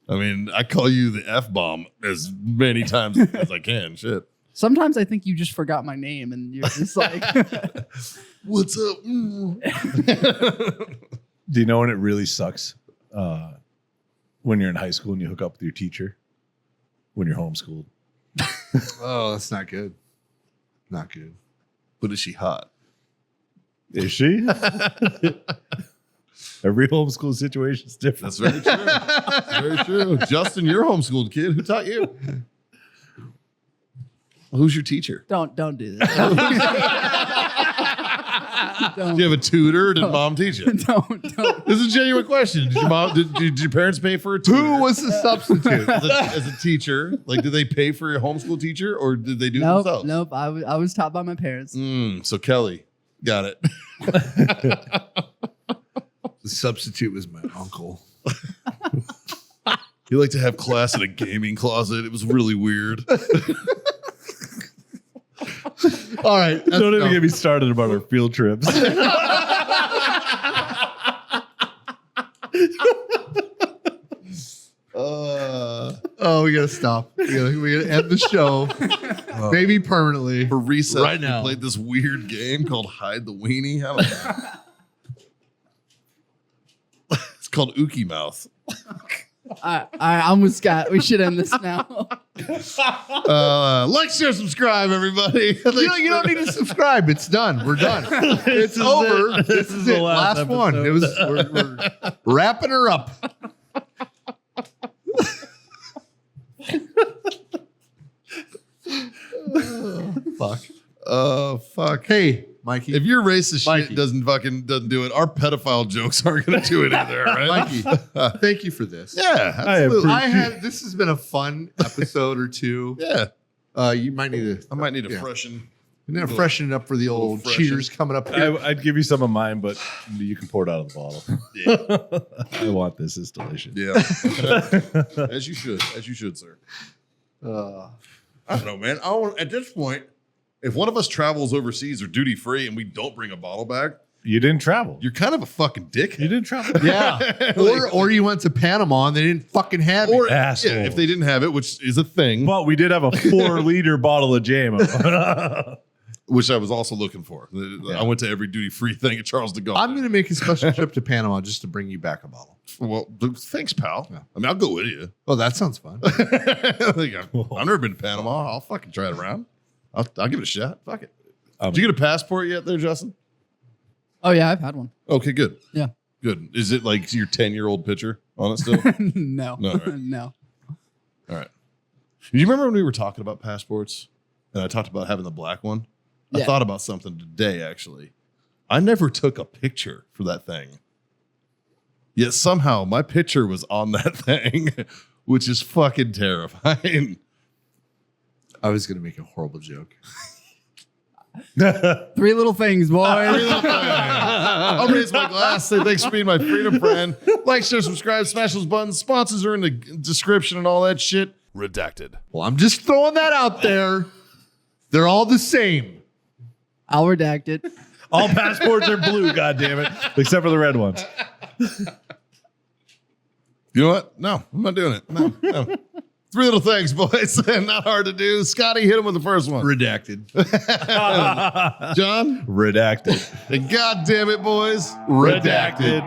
I mean, I call you the F-bomb as many times as I can. Shit. Sometimes I think you just forgot my name and you're just like, What's up? Do you know when it really sucks? When you're in high school and you hook up with your teacher when you're homeschooled. Oh, that's not good. Not good. But is she hot? Is she? Every homeschool situation is different. That's very true. That's very true. Justin, you're a homeschooled kid. Who taught you? Who's your teacher? don't do this. Do you have a tutor? Did mom teach you? don't. This is a genuine question. Did your parents pay for a tutor? Who was the substitute? as a teacher? Like, did they pay for your homeschool teacher, or did they do it themselves? Nope. I was taught by my parents. So Kelly, got it. The substitute was my uncle. He liked to have class in a gaming closet. It was really weird. All right. Don't even get me started about our field trips. We gotta stop. We gotta end the show. Maybe permanently. For recess, Right now. we played this weird game called Hide the Weenie. I don't know. It's called Ookie Mouth. I'm with Scott. We should end this now. Like, share, subscribe, everybody. You don't need to subscribe. It's done. We're done. It's over. This is the it. last Last one. episode. It was. We're wrapping her up. Fuck. Fuck. Hey, Mikey. If your racist Mikey. shit doesn't do it, our pedophile jokes aren't going to do it either, right? Mikey, thank you for this. Yeah, absolutely. This has been a fun episode or two. Yeah, You might need to. I might need to Yeah. freshen. You're gonna freshen it up for the old freshen. cheaters coming up here. I'd give you some of mine, but you can pour it out of the bottle. Yeah, I want this. It's delicious. yeah. As you should, sir. I don't know, man. At this point, if one of us travels overseas or duty free and we don't bring a bottle back, You didn't travel. you're kind of a fucking dickhead. You didn't travel. Yeah. or you went to Panama and they didn't fucking have Or it. Asshole. yeah, if they didn't have it, which is a thing, But we did have a 4-liter bottle of JMO. which I was also looking for. I went to every duty free thing at Charles de Gaulle. I'm gonna make a special trip to Panama just to bring you back a bottle. Well, thanks, pal. Yeah. I mean, I'll go with you. Oh, that sounds fun. I've never been to Panama. I'll fucking try it around. I'll give it a shot. Fuck it. Did you get a passport yet there, Justin? Oh yeah, I've had one. Okay, good. Yeah. Good. Is it like your 10-year-old picture on it still? No. No, right. No. All right. Do you remember when we were talking about passports and I talked about having the black one? I Yeah. thought about something today, actually. I never took a picture for that thing. Yet somehow my picture was on that thing, which is fucking terrifying. I was gonna make a horrible joke. 3 little things, boys. I'll raise my glass. Say thanks for being my freedom friend. Like, share, subscribe, smash those buttons. Sponsors are in the description and all that shit. Redacted. Well, I'm just throwing that out there. They're all the same. I'll redact it. All passports are blue, goddammit, except for the red ones. You know what? No, I'm not doing it. No. 3 little things, boys. Not hard to do. Scotty, hit him with the first one. Redacted. John? Redacted. And God damn it, boys. Redacted.